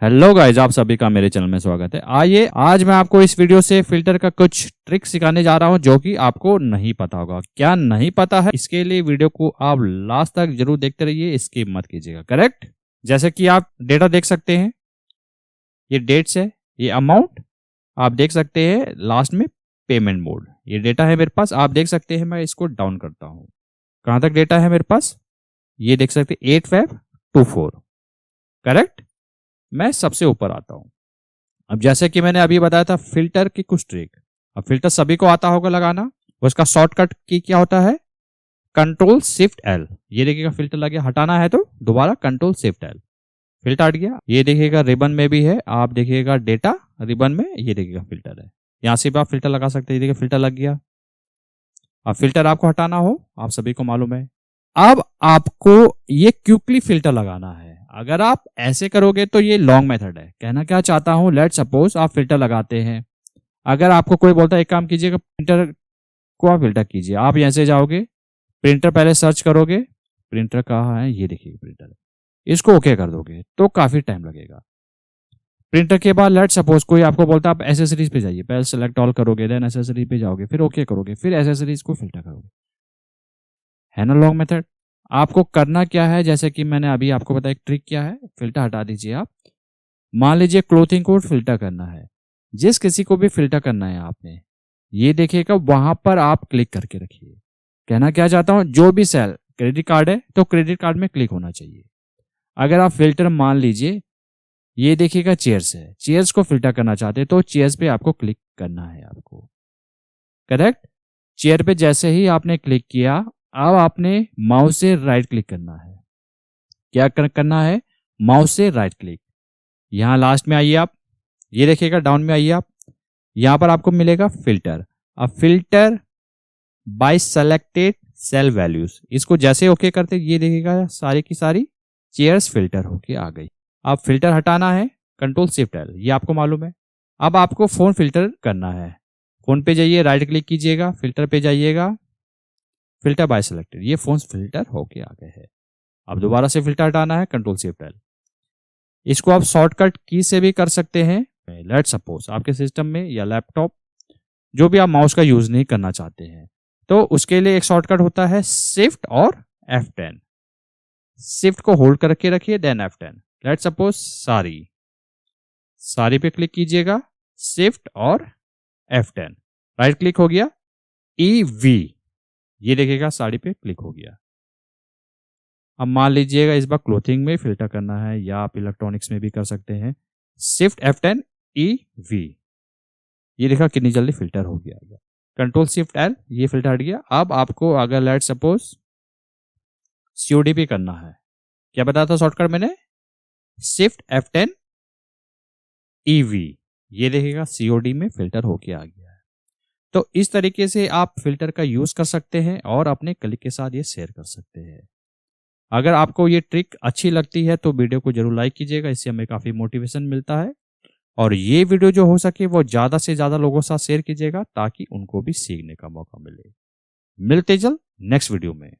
Hello guys, आप सभी का मेरे चैनल में स्वागत है। आइए आज मैं आपको इस वीडियो से फिल्टर का कुछ ट्रिक सिखाने जा रहा हूं जो कि आपको नहीं पता होगा। क्या नहीं पता है, इसके लिए वीडियो को आप लास्ट तक जरूर देखते रहिए, स्किप मत कीजिएगा। करेक्ट। जैसे कि आप डेटा देख सकते हैं, ये डेट्स है, ये अमाउंट आप देख सकते हैं, लास्ट में पेमेंट मोड, ये डेटा है मेरे पास। आप देख सकते हैं, मैं इसको डाउन करता हूँ। कहां तक डेटा है मेरे पास, ये देख सकते हैं 8524। करेक्ट। मैं सबसे ऊपर आता हूं। अब जैसे कि मैंने अभी बताया था फिल्टर की कुछ ट्रिक। अब फिल्टर सभी को आता होगा लगाना, उसका शॉर्टकट की क्या होता है, कंट्रोल शिफ्ट एल। ये देखिएगा फिल्टर लग गया, हटाना है तो दोबारा कंट्रोल शिफ्ट एल, फिल्टर हट गया। ये देखिएगा रिबन में भी है, आप देखिएगा डेटा रिबन में, ये देखिएगा फिल्टर है, यहां से भी आप फिल्टर लगा सकते हैं। ये देखिए फिल्टर लग गया। अब फिल्टर आपको हटाना हो, आप सभी को मालूम है। अब आपको ये क्विकली फिल्टर लगाना है। अगर आप ऐसे करोगे तो ये लॉन्ग मेथड है। कहना क्या चाहता हूं, लेट सपोज आप फिल्टर लगाते हैं। अगर आपको कोई बोलता है एक काम कीजिएगा, प्रिंटर को आप फिल्टर कीजिए, आप यहां से जाओगे, प्रिंटर पहले सर्च करोगे, प्रिंटर कहाँ है, ये देखिए प्रिंटर, इसको ओके कर दोगे तो काफी टाइम लगेगा। प्रिंटर के बाद लेट सपोज कोई आपको बोलता है आप एसेसरीज पे जाइए, पहले सेलेक्ट ऑल करोगे, देन एसेसरीज पे जाओगे, फिर ओके करोगे, फिर एसेसरीज को फिल्टर करोगे। है ना लॉन्ग मेथड। आपको करना क्या है, जैसे कि मैंने अभी आपको बताया एक ट्रिक क्या है, फिल्टर हटा दीजिए आप। मान लीजिए क्लोथिंग को फिल्टर करना है, जिस किसी को भी फिल्टर करना है आपने, ये देखिएगा वहां पर आप क्लिक करके रखिए। कहना क्या चाहता हूं, जो भी सेल क्रेडिट कार्ड है तो क्रेडिट कार्ड में क्लिक होना चाहिए। अगर आप फिल्टर मान लीजिए, ये देखिएगा चेयर्स है, चेयर्स को फिल्टर करना चाहते हैं तो चेयर्स पे आपको क्लिक करना है आपको। करेक्ट। चेयर पे जैसे ही आपने क्लिक किया, अब आपने माउस से राइट क्लिक करना है। क्या करना है, माउस से राइट क्लिक। यहां लास्ट में आइए आप, ये देखिएगा डाउन में आइए आप, यहां पर आपको मिलेगा फिल्टर। अब filter by selected cell values, इसको जैसे ओके करते ये देखिएगा सारी की सारी चेयर्स फिल्टर होके आ गई। अब फिल्टर हटाना है, कंट्रोल शिफ्ट एल, ये आपको मालूम है। अब आपको फोन फिल्टर करना है, फोन पे जाइए, राइट क्लिक कीजिएगा, फिल्टर पे जाइएगा, फिल्टर बाय सेलेक्टेड, ये फोन फिल्टर होके आ गए हैं। अब दोबारा से फिल्टर हटाना है, कंट्रोल शिफ्ट एल। इसको आप शॉर्टकट की से भी कर सकते हैं। लेट सपोज आपके सिस्टम में या लैपटॉप, जो भी आप माउस का यूज नहीं करना चाहते हैं, तो उसके लिए एक शॉर्टकट होता है शिफ्ट और F10। शिफ्ट को होल्ड करके रखिए, देन F10। लेट सपोज सारी, सारी पे क्लिक कीजिएगा, शिफ्ट और F10, राइट क्लिक हो गया, EV, ये देखिएगा साड़ी पे क्लिक हो गया। अब मान लीजिएगा इस बार क्लोथिंग में फिल्टर करना है, या आप इलेक्ट्रॉनिक्स में भी कर सकते हैं, शिफ्ट F10 EV, ये देखा कितनी जल्दी फिल्टर हो गया। कंट्रोल शिफ्ट एल, ये फिल्टर हट गया। अब आपको अगर लेट सपोज COD भी करना है, क्या बताया था शॉर्टकट मैंने, शिफ्ट F10 EV, ये देखिएगा COD में फिल्टर होके आ गया है। तो इस तरीके से आप फिल्टर का यूज कर सकते हैं और अपने कलीग के साथ ये शेयर कर सकते हैं। अगर आपको ये ट्रिक अच्छी लगती है तो वीडियो को जरूर लाइक कीजिएगा, इससे हमें काफी मोटिवेशन मिलता है। और ये वीडियो जो हो सके वो ज्यादा से ज्यादा लोगों के साथ शेयर कीजिएगा, ताकि उनको भी सीखने का मौका मिले। मिलते जल्द नेक्स्ट वीडियो में।